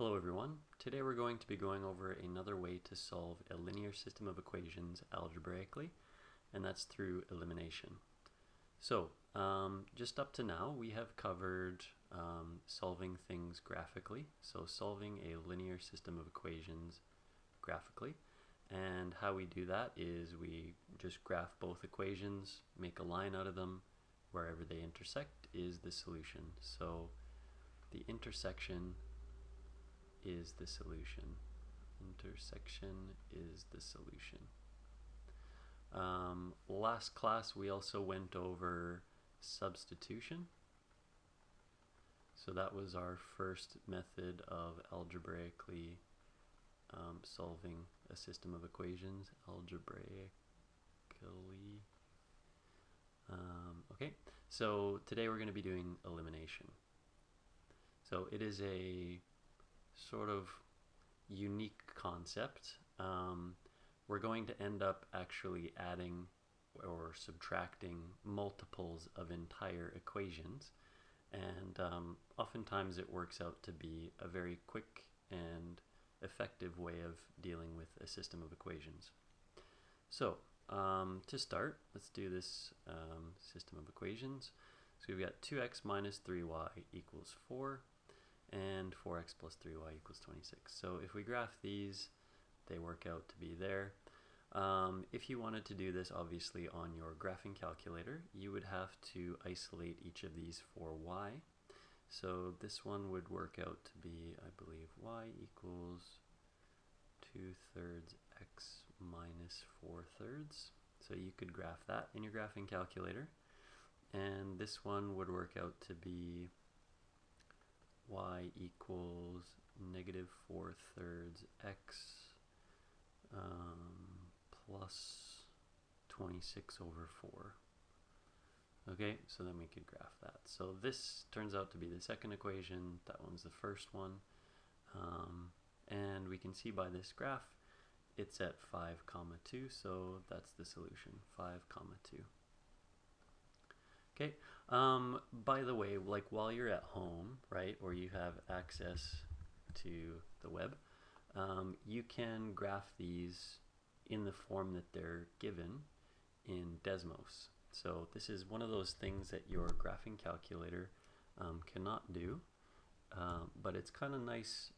Hello everyone. Today we're going to be going over another way to solve a linear system of equations algebraically, and that's through elimination. So, just up to now we have covered solving things graphically, so solving a linear system of equations graphically, and how we do that is we just graph both equations, make a line out of them, wherever they intersect is the solution. So the intersection is the solution. Intersection is the solution. Last class we also went over substitution. So that was our first method of algebraically solving a system of equations algebraically. Okay, so today we're going to be doing elimination. So it is a sort of unique concept. We're going to end up actually adding or subtracting multiples of entire equations, and oftentimes it works out to be a very quick and effective way of dealing with a system of equations. So to start, let's do this system of equations. So we've got 2x minus 3y equals 4 and 4x plus 3y equals 26. So if we graph these, they work out to be there. If you wanted to do this obviously on your graphing calculator, you would have to isolate each of these for y. So this one would work out to be, I believe, y equals 2/3 x minus 4/3. So you could graph that in your graphing calculator. And this one would work out to be y equals negative 4/3 x plus 26 over 4. Okay, so then we could graph that. So this turns out to be the second equation, that one's the first one. And we can see by this graph, it's at 5, 2, so that's the solution, 5, 2. Okay, by the way, like while you're at home, right, or you have access to the web, you can graph these in the form that they're given in Desmos. So this is one of those things that your graphing calculator cannot do, but it's kind of nice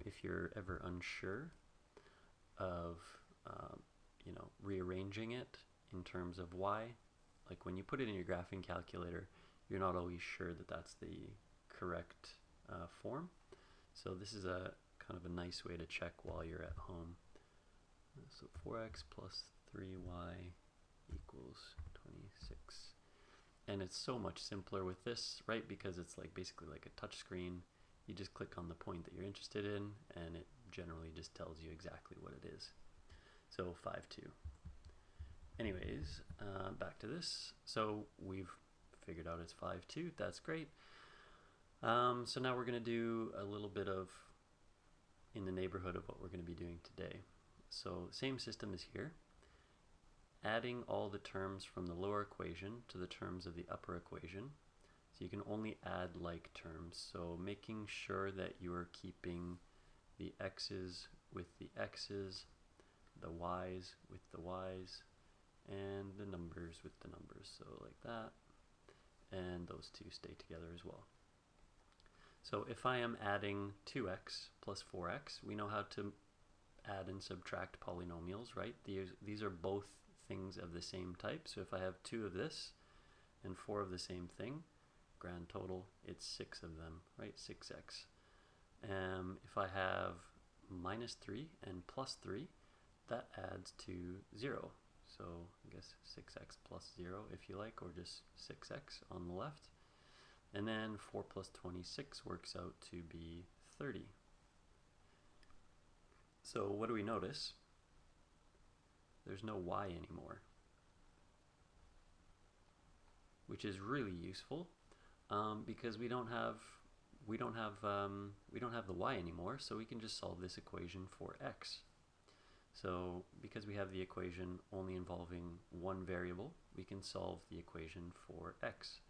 if you're ever unsure of rearranging it in terms of y. Like when you put it in your graphing calculator, you're not always sure that that's the correct form. So this is a kind of a nice way to check while you're at home. So 4x plus 3y equals 26. And it's so much simpler with this, right? Because it's like basically like a touch screen. You just click on the point that you're interested in, and it generally just tells you exactly what it is. So 5, 2. Anyways, back to this. So we've figured out it's 5, 2. That's great. So now we're going to do a little bit of in the neighborhood of what we're going to be doing today. So same system as here. Adding all the terms from the lower equation to the terms of the upper equation. So you can only add like terms. So making sure that you are keeping the x's with the x's, the y's with the y's, and the numbers with the numbers. So like that. And those two stay together as well. So if I am adding 2x plus 4x, we know how to add and subtract polynomials, right? These are both things of the same type. So if I have 2 of this and 4 of the same thing, grand total, it's 6 of them, right? 6x. If I have minus 3 and plus 3, that adds to 0. So I guess 6x plus 0 if you like, or just 6x on the left. And then 4 plus 26 works out to be 30. So what do we notice? There's no y anymore, which is really useful because we don't have the y anymore, so we can just solve this equation for x. So because we have the equation only involving one variable, we can solve the equation for x.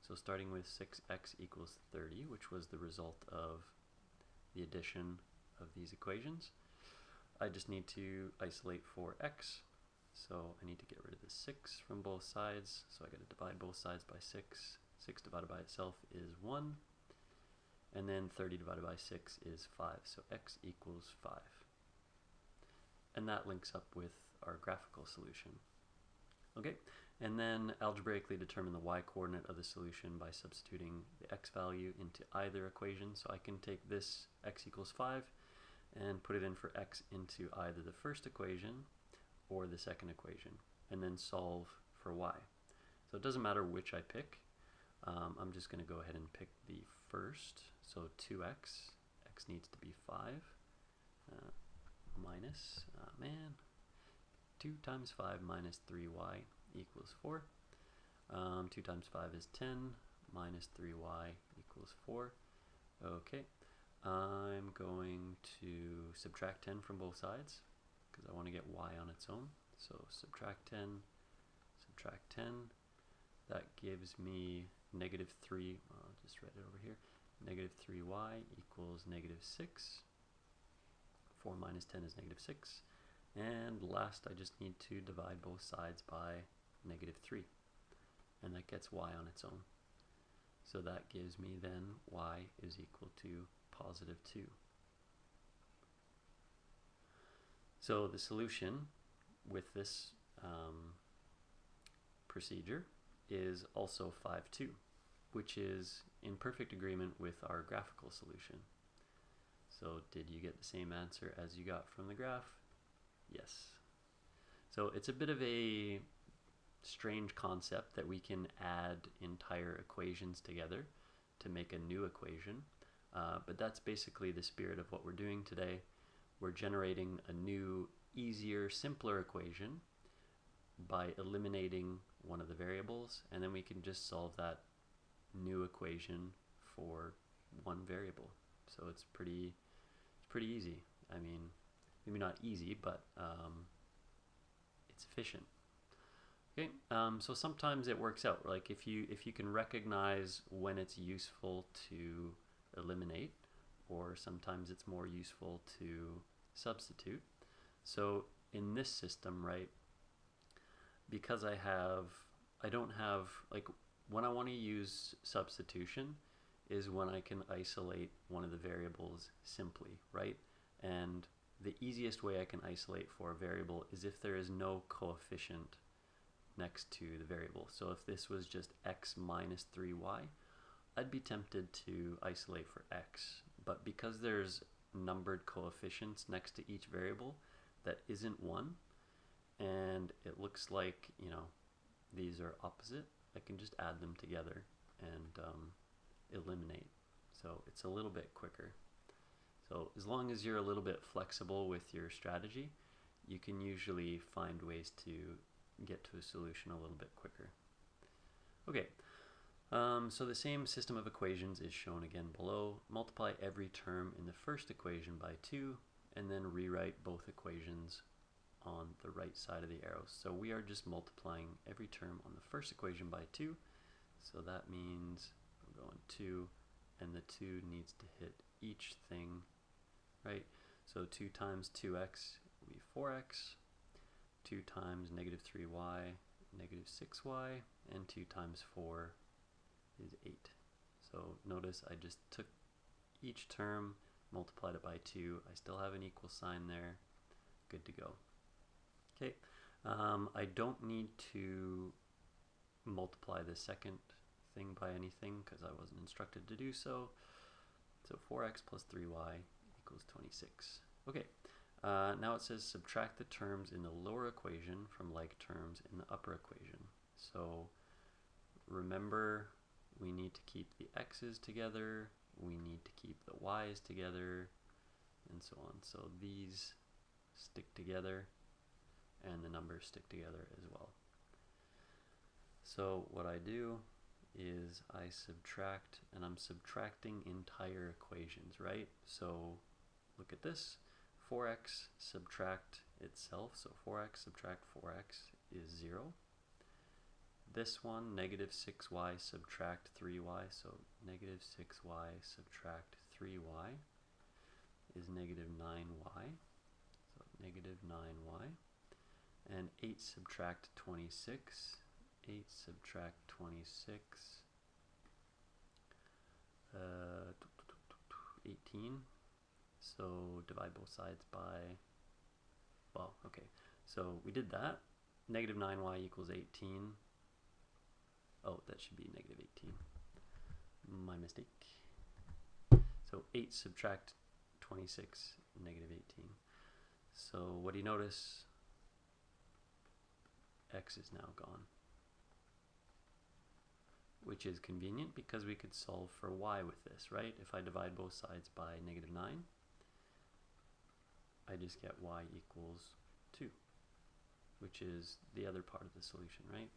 So starting with 6x equals 30, which was the result of the addition of these equations. I just need to isolate for x. So I need to get rid of the 6 from both sides. So I got to divide both sides by 6. 6 divided by itself is 1. And then 30 divided by 6 is 5. So x equals 5. And that links up with our graphical solution. Okay, and then algebraically determine the y-coordinate of the solution by substituting the x value into either equation. So I can take this x equals 5 and put it in for x into either the first equation or the second equation, and then solve for y. So it doesn't matter which I pick. I'm just going to go ahead and pick the first. So 2x, x needs to be 5, minus, 2 times 5 minus 3y equals 4. 2 times 5 is 10, minus 3y equals 4. Okay, I'm going to subtract 10 from both sides because I want to get y on its own. So subtract 10, subtract 10. That gives me negative 3, I'll just write it over here. Negative 3y equals negative 6. 4 minus 10 is negative 6. And last, I just need to divide both sides by negative 3. And that gets y on its own. So that gives me then y is equal to positive 2. So the solution with this procedure is also 5, 2, which is in perfect agreement with our graphical solution. So did you get the same answer as you got from the graph? Yes. So it's a bit of a strange concept that we can add entire equations together to make a new equation, but that's basically the spirit of what we're doing today. We're generating a new, easier, simpler equation by eliminating one of the variables, and then we can just solve that new equation for one variable. So it's pretty easy. I mean, maybe not easy, but it's efficient. Okay, so sometimes it works out. Like if you can recognize when it's useful to eliminate, or sometimes it's more useful to substitute. So in this system, right, because I don't have, like, when I want to use substitution is when I can isolate one of the variables simply, right? And the easiest way I can isolate for a variable is if there is no coefficient next to the variable. So if this was just x minus 3y, I'd be tempted to isolate for x. But because there's numbered coefficients next to each variable that isn't 1, and it looks like, you know, these are opposite, I can just add them together and eliminate. So it's a little bit quicker. So as long as you're a little bit flexible with your strategy, you can usually find ways to get to a solution a little bit quicker. Okay, so the same system of equations is shown again below. Multiply every term in the first equation by 2, and then rewrite both equations on the right side of the arrows. So we are just multiplying every term on the first equation by 2. So that means we're going 2, and the 2 needs to hit each thing, right? So 2 times 2x will be 4x, 2 times negative 3y, negative 6y, and 2 times 4 is 8. So notice I just took each term, multiplied it by 2. I still have an equal sign there. Good to go. Okay, I don't need to multiply the second thing by anything because I wasn't instructed to do so. So 4x plus 3y equals 26. Okay, now it says subtract the terms in the lower equation from like terms in the upper equation. So remember, we need to keep the x's together, we need to keep the y's together, and so on. So these stick together, and the numbers stick together as well. So what I do is I subtract, and I'm subtracting entire equations, right? So look at this, 4x subtract itself, so 4x subtract 4x is 0. This one, negative 6y subtract 3y, so negative 6y subtract 3y. is negative 9y. So negative 9y. And 8 subtract 26. 8 subtract 26. 18. So divide both sides by, well, okay. So we did that. Negative 9y equals 18. Oh, that should be negative 18. My mistake. So 8 subtract 26, negative 18. So what do you notice? X is now gone. Which is convenient because we could solve for y with this, right? If I divide both sides by negative 9, I just get y equals 2, which is the other part of the solution, right?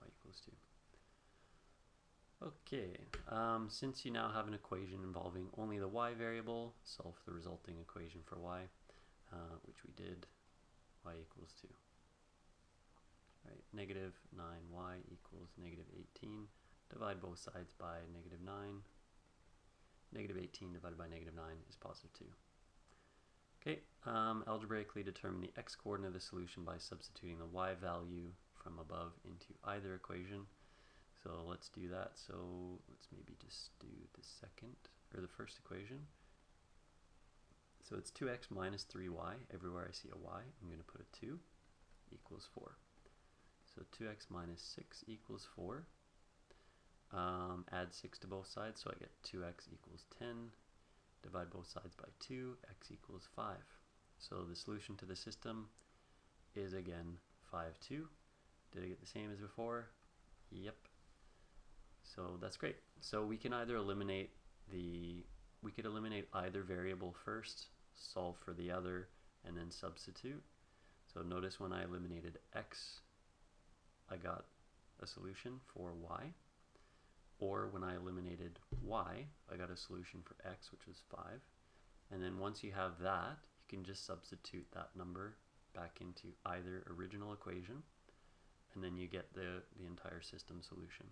Y equals 2. Okay, since you now have an equation involving only the y variable, solve the resulting equation for y, which we did, y equals 2. Right, negative 9y equals negative 18. Divide both sides by negative 9. Negative 18 divided by negative 9 is positive 2. Okay, algebraically determine the x-coordinate of the solution by substituting the y value from above into either equation. So let's do that. So let's maybe just do the first equation. So it's 2x minus 3y. Everywhere I see a y, I'm going to put a 2 equals 4. So 2x minus 6 equals 4. Add 6 to both sides, so I get 2x equals 10. Divide both sides by 2, x equals 5. So the solution to the system is again 5, 2. Did I get the same as before? Yep. So that's great. So we can either eliminate either variable first, solve for the other, and then substitute. So notice when I eliminated x, I got a solution for y. Or when I eliminated y, I got a solution for x, which was 5. And then once you have that, you can just substitute that number back into either original equation, and then you get the entire system solution.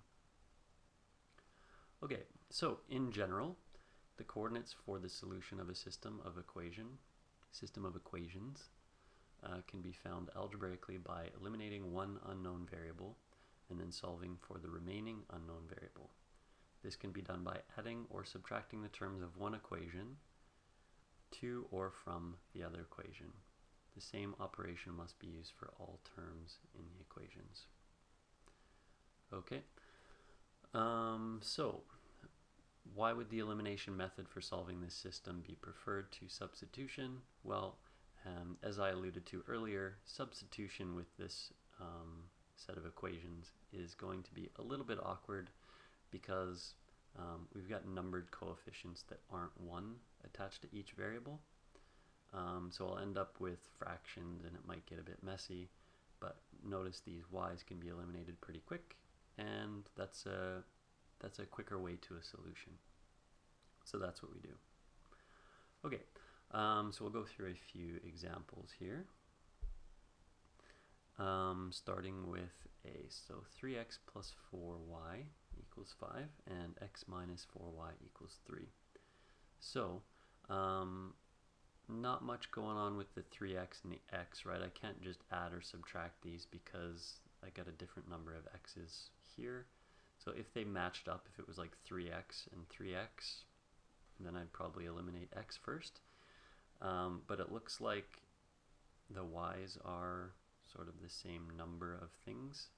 Okay, so in general, the coordinates for the solution of a system of equations can be found algebraically by eliminating one unknown variable and then solving for the remaining unknown variable. This can be done by adding or subtracting the terms of one equation to or from the other equation. The same operation must be used for all terms in the equations. Okay, so why would the elimination method for solving this system be preferred to substitution? Well, as I alluded to earlier, substitution with this set of equations is going to be a little bit awkward because we've got numbered coefficients that aren't 1 attached to each variable. So I'll end up with fractions and it might get a bit messy, but notice these y's can be eliminated pretty quick, and that's a quicker way to a solution. So that's what we do. Okay, so we'll go through a few examples here. Starting with so 3x plus 4y equals 5 and x minus 4y equals 3. So not much going on with the 3x and the x, right? I can't just add or subtract these because I got a different number of x's here. So if they matched up, if it was like 3x and 3x, then I'd probably eliminate x first. But it looks like the y's are sort of the same number of things,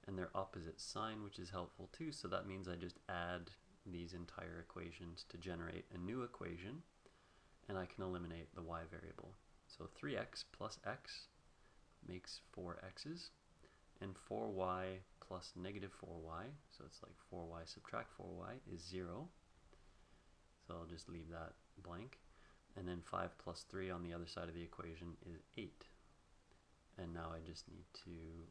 and they're opposite sign, which is helpful too. So that means I just add these entire equations to generate a new equation, and I can eliminate the y variable. So 3x plus x makes 4x's, and 4y plus negative 4y, so it's like 4y subtract 4y, is 0. So I'll just leave that blank. And then 5 plus 3 on the other side of the equation is 8. And now I just need to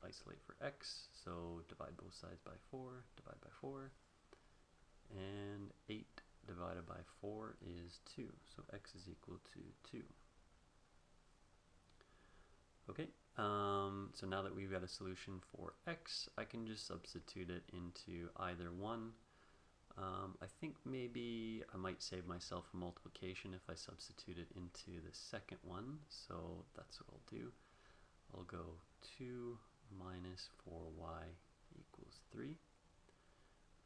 isolate for x, so divide both sides by 4, divide by 4, and 8 divided by 4 is 2, so x is equal to 2. Okay, so now that we've got a solution for x, I can just substitute it into either one. I think maybe I might save myself a multiplication if I substitute it into the second one, so that's what I'll do. I'll go 2 minus 4y equals 3.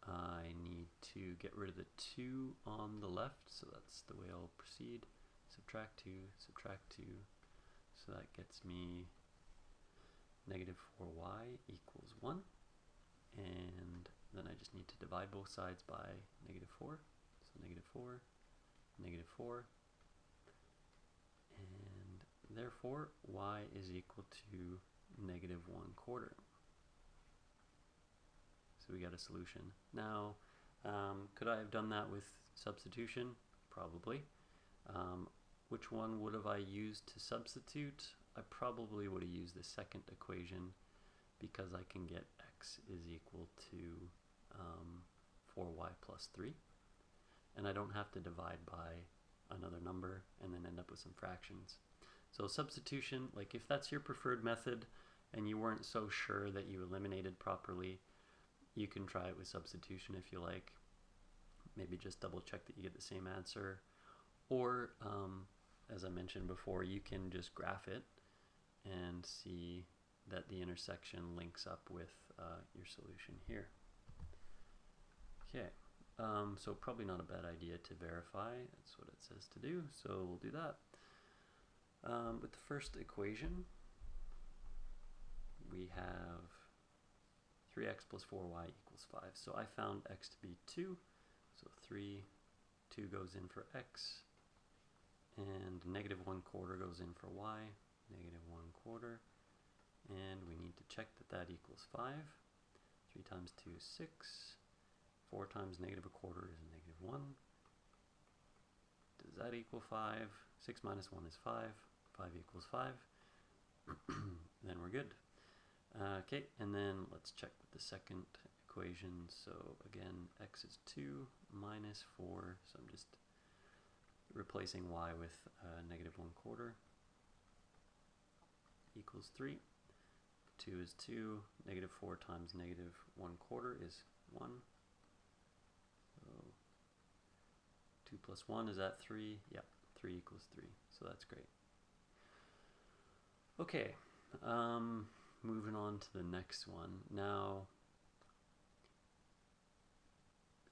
I need to get rid of the 2 on the left, so that's the way I'll proceed. Subtract 2, subtract 2, so that gets me negative 4y equals 1. And then I just need to divide both sides by negative 4. So negative 4, negative 4. And therefore, y is equal to negative 1/4. So we got a solution. Now, could I have done that with substitution? Probably. Which one would have I used to substitute? I probably would have used the second equation because I can get x is equal to 4y plus 3. And I don't have to divide by another number and then end up with some fractions. So substitution, like if that's your preferred method and you weren't so sure that you eliminated properly, you can try it with substitution if you like. Maybe just double check that you get the same answer. Or, as I mentioned before, you can just graph it and see that the intersection links up with your solution here. Okay, so probably not a bad idea to verify. That's what it says to do, so we'll do that. With the first equation, we have 3x plus 4y equals 5. So I found x to be 2, so 2 goes in for x, and negative 1/4 goes in for y, negative 1/4, and we need to check that that equals 5. 3 times 2 is 6, 4 times negative 1/4 is negative 1. Does that equal 5? 6 minus 1 is 5, 5 equals 5. Then we're good. Okay, and then let's check with the second equation. So again, x is 2 minus 4, so I'm just replacing y with negative 1/4 equals 3. 2 is 2, negative 4 times negative 1/4 is 1. So 2 plus 1 is that 3? Yep, 3 equals 3, so that's great. Okay, moving on to the next one. Now,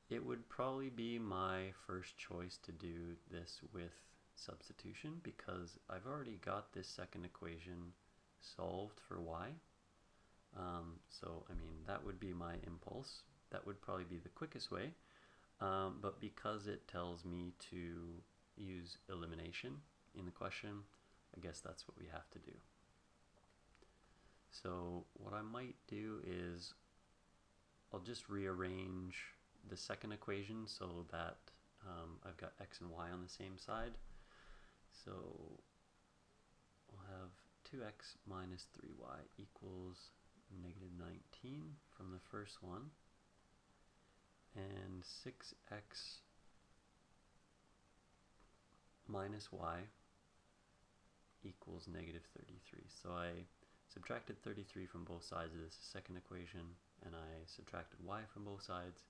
it would probably be my first choice to do this with substitution because I've already got this second equation solved for y. So, I mean, that would be my impulse. That would probably be the quickest way. But because it tells me to use elimination in the question, I guess that's what we have to do. So what I might do is I'll just rearrange the second equation so that I've got x and y on the same side. So we'll have 2x minus 3y equals negative 19 from the first one, and 6x minus y equals negative 33. So I subtracted 33 from both sides of this second equation, and I subtracted y from both sides,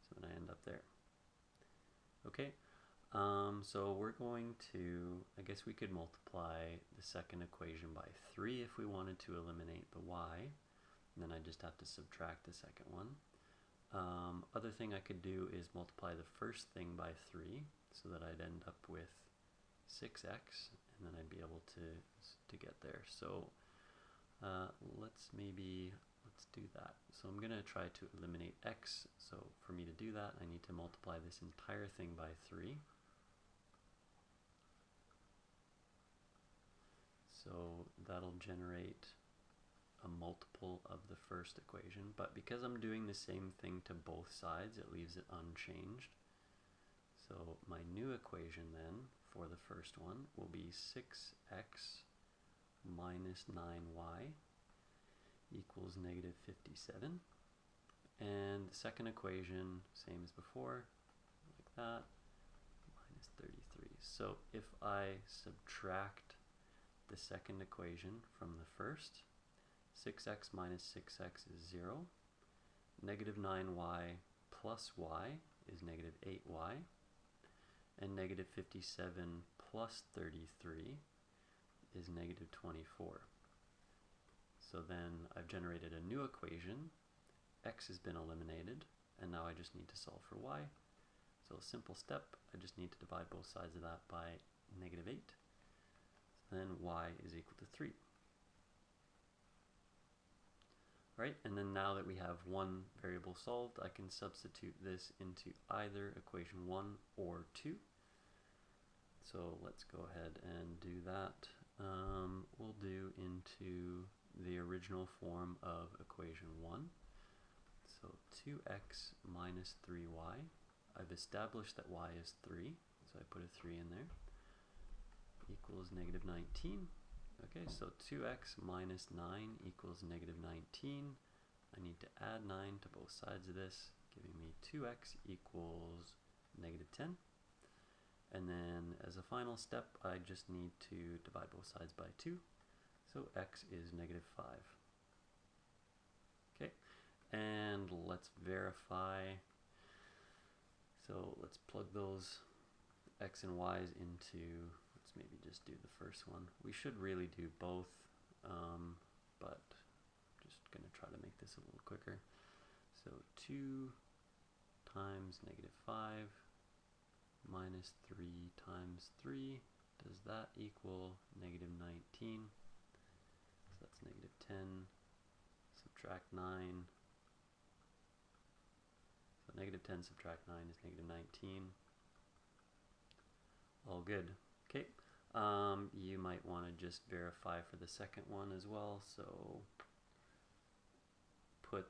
so then I end up there. Okay, so we're going to, I guess we could multiply the second equation by 3 if we wanted to eliminate the y, and then I just have to subtract the second one. Other thing I could do is multiply the first thing by 3, so that I'd end up with 6x, and then I'd be able to get there. So let's do that. So I'm going to try to eliminate x. So for me to do that, I need to multiply this entire thing by 3. So that'll generate a multiple of the first equation. But because I'm doing the same thing to both sides, it leaves it unchanged. So my new equation then for the first one will be 6x minus 9y equals negative 57. And the second equation, same as before, like that, minus 33. So if I subtract the second equation from the first, 6x minus 6x is 0. Negative 9y plus y is negative 8y, and negative 57 plus 33 is negative 24. So then I've generated a new equation, x has been eliminated, and now I just need to solve for y. So a simple step, I just need to divide both sides of that by negative 8. So then y is equal to 3. Right, and then now that we have one variable solved, I can substitute this into either equation 1 or 2. So let's go ahead and do that. We'll do into the original form of equation 1. So 2x minus 3y. I've established that y is 3, so I put a 3 in there, equals negative 19. Okay, so 2x minus 9 equals negative 19. I need to add 9 to both sides of this, giving me 2x equals negative 10. And then as a final step, I just need to divide both sides by 2. So x is negative 5. Okay, and let's verify. So let's plug those x and y's into, let's maybe just do the first one. We should really do both, but I'm just going to try to make this a little quicker. So 2 times negative 5 minus 3 times 3, does that equal negative 19? So that's negative 10, subtract 9. So negative 10 subtract 9 is negative 19. All good. Okay. You might want to just verify for the second one as well. So put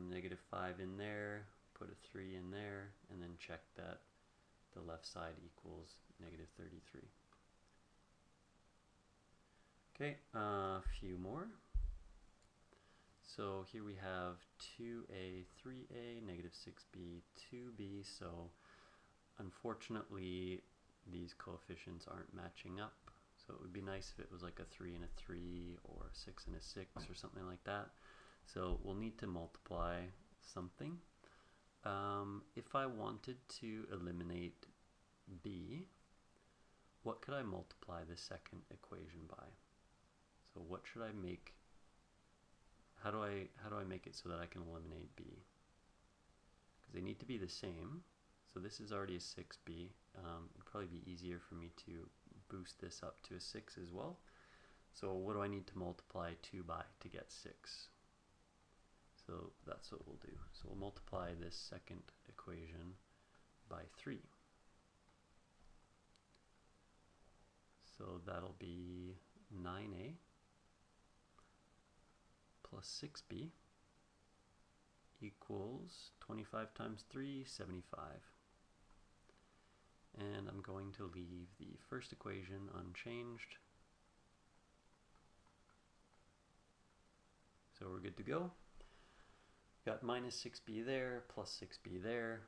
negative 5 in there, put a 3 in there, and then check that the left side equals negative 33. Okay, a few more. So here we have 2a, 3a, negative 6b, 2b. So unfortunately, these coefficients aren't matching up. So it would be nice if it was like a 3 and a 3, or a 6 and a 6, or something like that. So we'll need to multiply something. If I wanted to eliminate b, what could I multiply the second equation by? So what should I make? How do I make it so that I can eliminate b? Because they need to be the same. So this is already a 6b. It'd probably be easier for me to boost this up to a 6 as well. So what do I need to multiply 2 by to get 6? So that's what we'll do. So we'll multiply this second equation by 3. So that'll be 9a plus 6b equals 25 times 3, 75. And I'm going to leave the first equation unchanged. So we're good to go. Got minus 6b there, plus 6b there.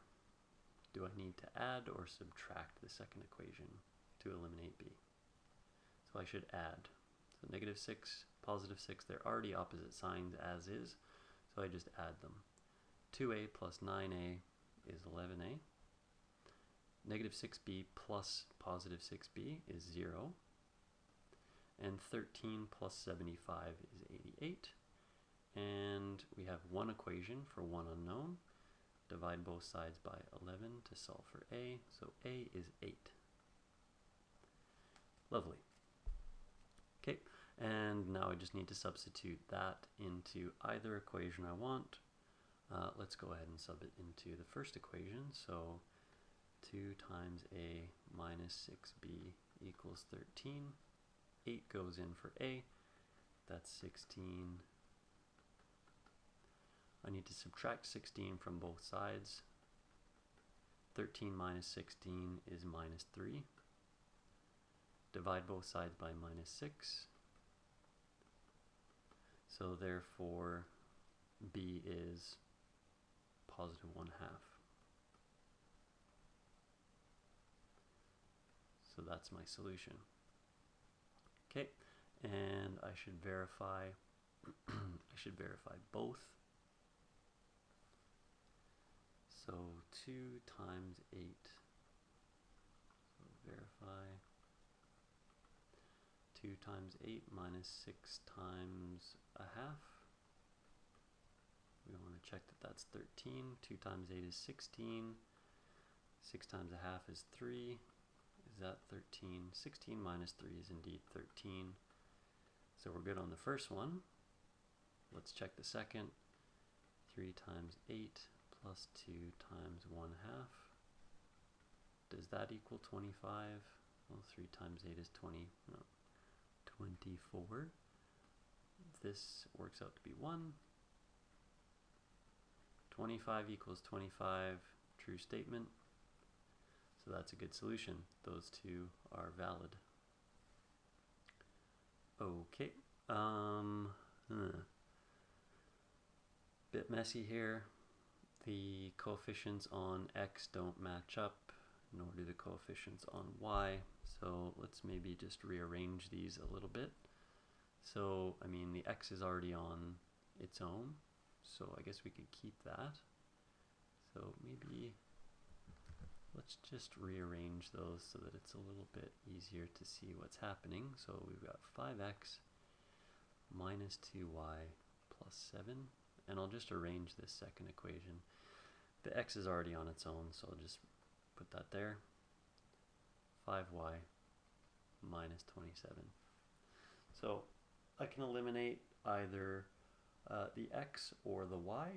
Do I need to add or subtract the second equation to eliminate b? So I should add. So negative 6, positive 6, they're already opposite signs as is, so I just add them. 2a plus 9a is 11a. Negative 6b plus positive 6b is 0. And 13 plus 75 is 88. And we have one equation for one unknown. Divide both sides by 11 to solve for a. So a is 8. Lovely. Okay, and now I just need to substitute that into either equation I want. Let's go ahead and sub it into the first equation. So 2 times a minus 6b equals 13. 8 goes in for a. That's 16. I need to subtract 16 from both sides. 13 minus 16 is minus 3. Divide both sides by minus 6. So therefore, b is positive 1/2. So that's my solution. Okay, and I should verify. I should verify both. So 2 times 8, so verify, 2 times 8 minus 6 times a half. We want to check that that's 13. 2 times 8 is 16. 6 times a half is 3. Is that 13? 16 minus 3 is indeed 13. So we're good on the first one. Let's check the second. 3 times 8 plus 2 times 1 half. Does that equal 25? Well, 3 times 8 is 20. No, 24. This works out to be 1. 25 equals 25. True statement. So that's a good solution. Those two are valid. Okay. Bit messy here. The coefficients on x don't match up, nor do the coefficients on y. So let's maybe just rearrange these a little bit. So, I mean, the x is already on its own, so I guess we could keep that. So maybe let's just rearrange those so that it's a little bit easier to see what's happening. So we've got 5x minus 2y plus 7. And I'll just arrange this second equation. The x is already on its own, so I'll just put that there. 5y minus 27. So I can eliminate either the x or the y.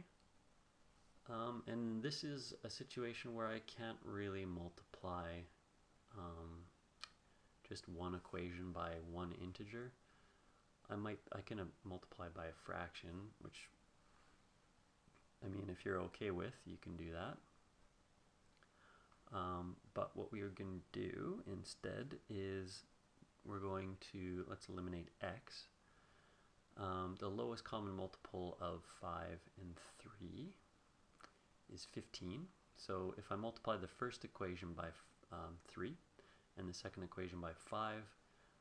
And this is a situation where I can't really multiply just one equation by one integer. I can multiply by a fraction, which, I mean, if you're okay with, you can do that. But what we are going to do instead is we're going to, let's eliminate x. The lowest common multiple of 5 and 3 is 15. So if I multiply the first equation by 3 and the second equation by 5,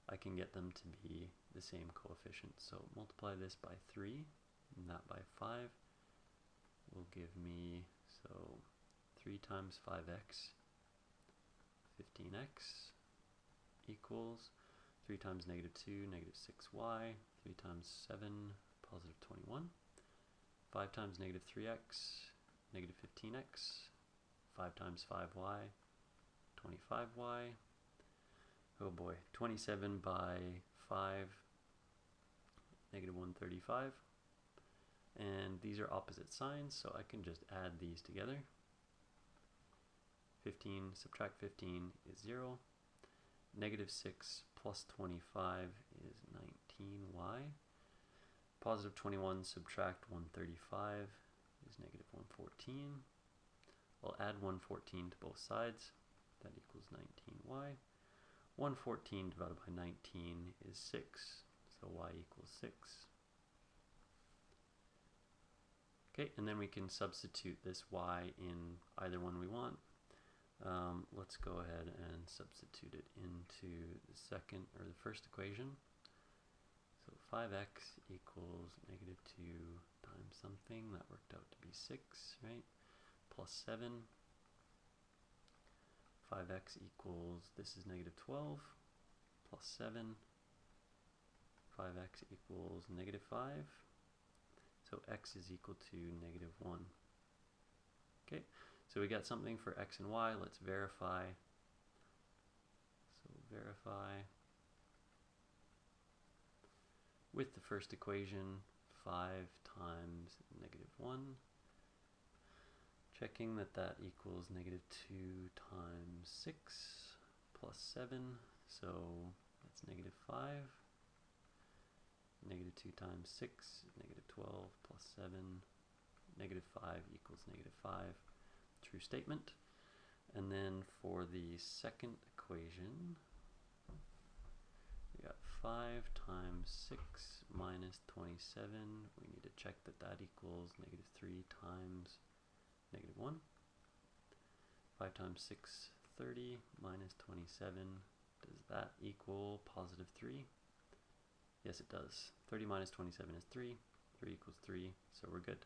I can get them to be the same coefficient. So multiply this by 3 and that by 5 will give me, so 3 times 5x, 15x equals 3 times negative 2, negative 6y, 3 times 7, positive 21, 5 times negative 3x, negative 15x, 5 times 5y, 25y, oh boy, 27 by 5, negative 135, and these are opposite signs, so I can just add these together. 15 subtract 15 is 0, negative 6 plus 25 is 19y, positive 21 subtract 135 is negative 114. I'll add 114 to both sides, that equals 19y. 114 divided by 19 is 6, so y equals 6. Okay, and then we can substitute this y in either one we want. Let's go ahead and substitute it into the second or the first equation. So 5x equals negative 2 times something, that worked out to be 6, right? Plus 7. 5x equals, this is negative 12, plus 7. 5x equals negative 5. So x is equal to negative 1. Okay, so we got something for x and y. Let's verify. So verify. With the first equation, 5 times negative 1. Checking that that equals negative 2 times 6 plus 7. So that's negative 5. Negative 2 times 6 is negative 12 plus 7. Negative 5 equals negative 5. True statement. And then for the second equation, we got 5 times 6 minus 27. We need to check that that equals negative 3 times negative 1. 5 times 6, 30 minus 27. Does that equal positive 3? Yes, it does. 30 minus 27 is 3. 3 equals 3, so we're good.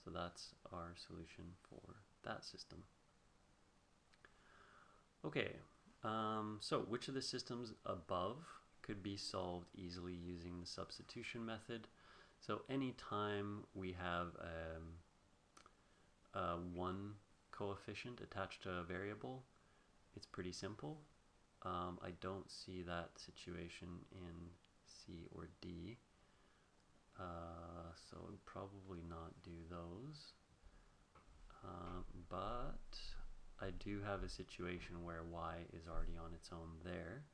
So that's our solution for that system. Okay, so which of the systems above could be solved easily using the substitution method? So anytime we have one coefficient attached to a variable, it's pretty simple. I don't see that situation in C or D, so I'd probably not do those. But I do have a situation where y is already on its own there.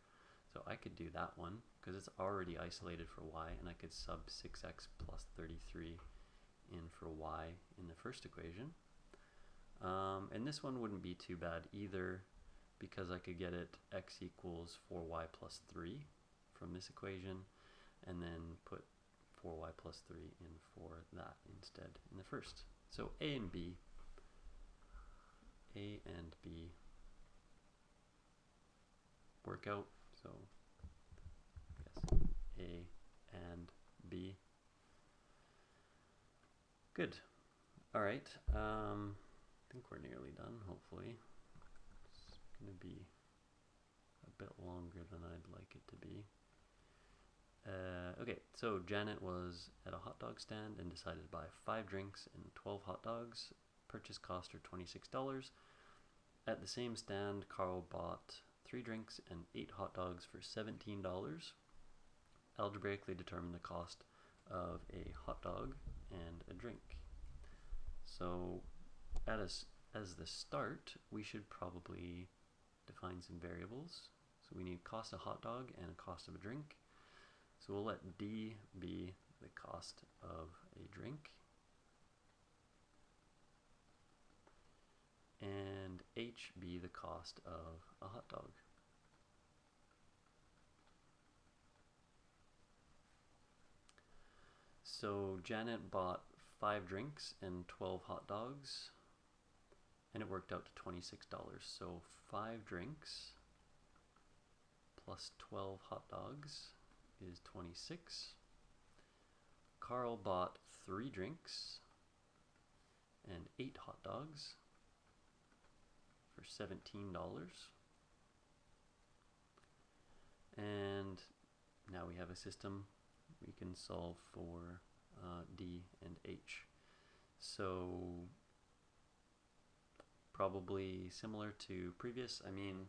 So I could do that one because it's already isolated for y, and I could sub 6x plus 33 in for y in the first equation. And this one wouldn't be too bad either, because I could get it x equals 4y plus 3 from this equation, and then put 4y plus 3 in for that instead in the first. So A and B work out. So yes, A and B. Good. All right. I think we're nearly done, hopefully. It's going to be a bit longer than I'd like it to be. Okay, so Janet was at a hot dog stand and decided to buy 5 drinks and 12 hot dogs. Purchase cost her $26. At the same stand, Carl bought 3 drinks and 8 hot dogs for $17. Algebraically determine the cost of a hot dog and a drink. So as the start, we should probably define some variables. So we need cost of hot dog and a cost of a drink. So we'll let D be the cost of a drink, and H be the cost of a hot dog. So Janet bought 5 drinks and 12 hot dogs, and it worked out to $26. So 5 drinks plus 12 hot dogs is 26. Carl bought 3 drinks and 8 hot dogs for $17. And now we have a system we can solve for D and H. So probably similar to previous. I mean,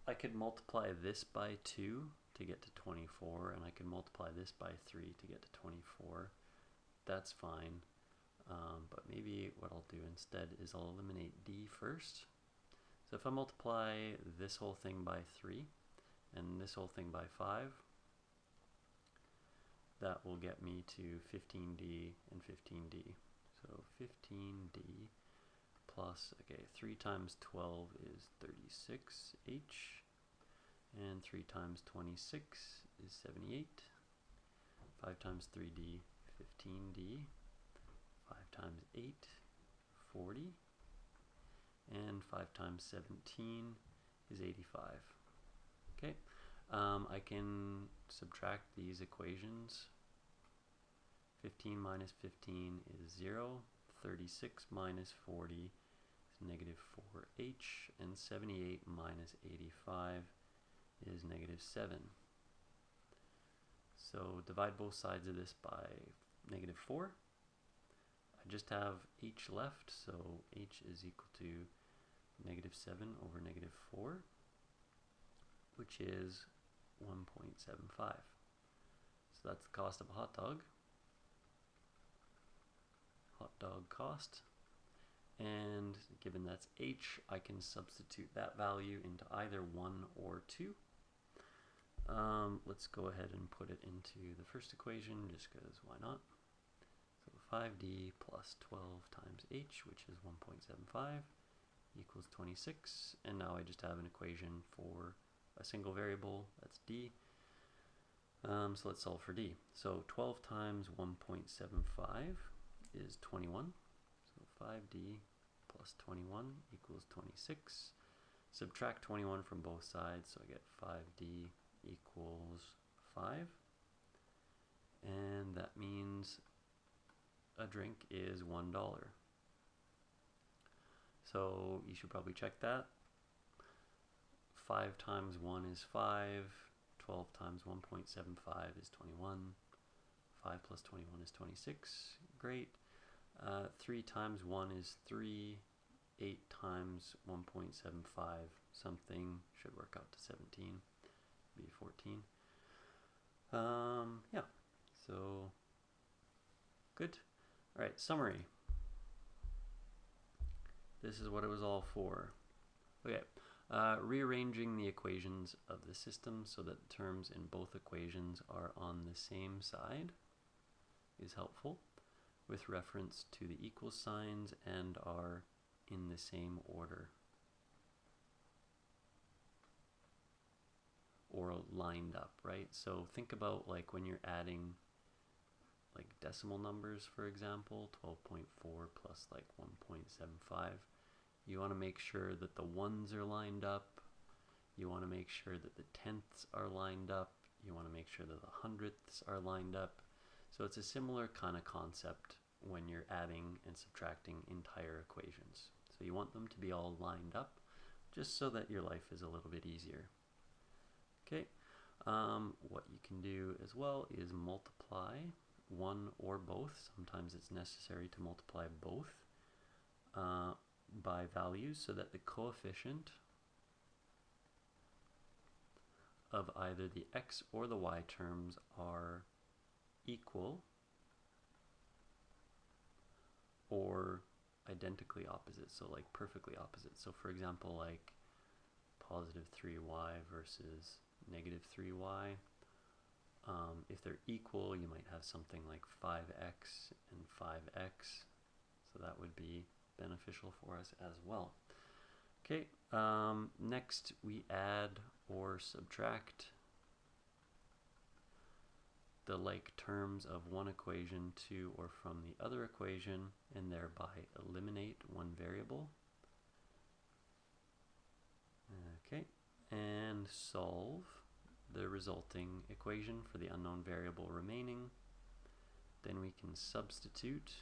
I could multiply this by 2 to get to 24, and I can multiply this by 3 to get to 24. That's fine. But maybe what I'll do instead is I'll eliminate D first. So if I multiply this whole thing by 3 and this whole thing by 5, that will get me to 15D and 15D. So 15D plus, okay, 3 times 12 is 36H. And 3 times 26 is 78. 5 times 3D, 15D. 5 times 8, 40. And 5 times 17 is 85. Okay, I can subtract these equations. 15 minus 15 is 0. 36 minus 40 is negative 4H. And 78 minus 85 is negative 7. So divide both sides of this by negative 4. I just have H left, so H is equal to negative 7 over negative 4, which is 1.75. So that's the cost of a hot dog. Hot dog cost. And given that's H, I can substitute that value into either 1 or 2. Let's go ahead and put it into the first equation, just because why not? So 5D plus 12 times H, which is 1.75, equals 26. And now I just have an equation for a single variable, that's D. So let's solve for D. So 12 times 1.75 is 21. So 5D plus 21 equals 26. Subtract 21 from both sides, so I get 5D equals 5. And that means a drink is $1. So you should probably check that. 5 times 1 is 5. 12 times 1.75 is 21. 5 plus 21 is 26. Great. 3 times 1 is 3. 8 times 1.75 something should work out to 17. Be 14. Yeah. So good. All right. Summary. This is what it was all for. Okay. Rearranging the equations of the system so that terms in both equations are on the same side is helpful, with reference to the equal signs and are in the same order or lined up, right? So think about like when you're adding like decimal numbers, for example, 12.4 plus like 1.75. You want to make sure that the ones are lined up. You want to make sure that the tenths are lined up. You want to make sure that the hundredths are lined up. So it's a similar kind of concept when you're adding and subtracting entire equations. So you want them to be all lined up just so that your life is a little bit easier. Okay, what you can do as well is multiply one or both. Sometimes it's necessary to multiply both by values so that the coefficient of either the x or the y terms are equal or identically opposite, so like perfectly opposite. So for example, like positive 3y versus negative 3y. If they're equal, you might have something like 5x and 5x. So that would be beneficial for us as well. Okay, next we add or subtract the like terms of one equation to or from the other equation and thereby eliminate one variable. Okay, and solve the resulting equation for the unknown variable remaining. Then we can substitute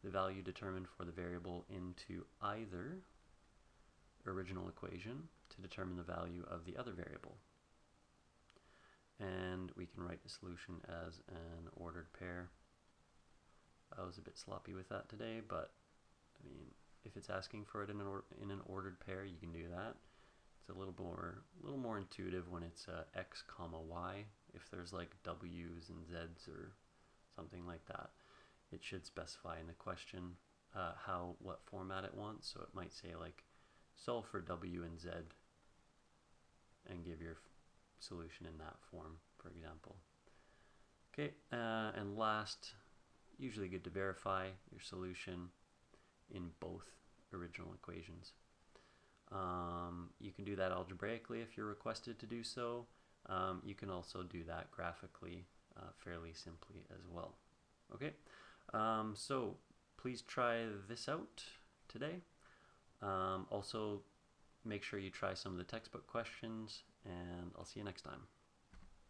the value determined for the variable into either original equation to determine the value of the other variable. And we can write the solution as an ordered pair. I was a bit sloppy with that today, but I mean, if it's asking for it in an ordered pair, you can do that. It's a little more intuitive when it's x comma y. If there's like w's and z's or something like that, it should specify in the question what format it wants. So it might say like solve for w and z and give your solution in that form, for example. Okay, and last, usually good to verify your solution in both original equations. You can do that algebraically if you're requested to do so. You can also do that graphically fairly simply as well. Okay, so please try this out today. Also, make sure you try some of the textbook questions, and I'll see you next time.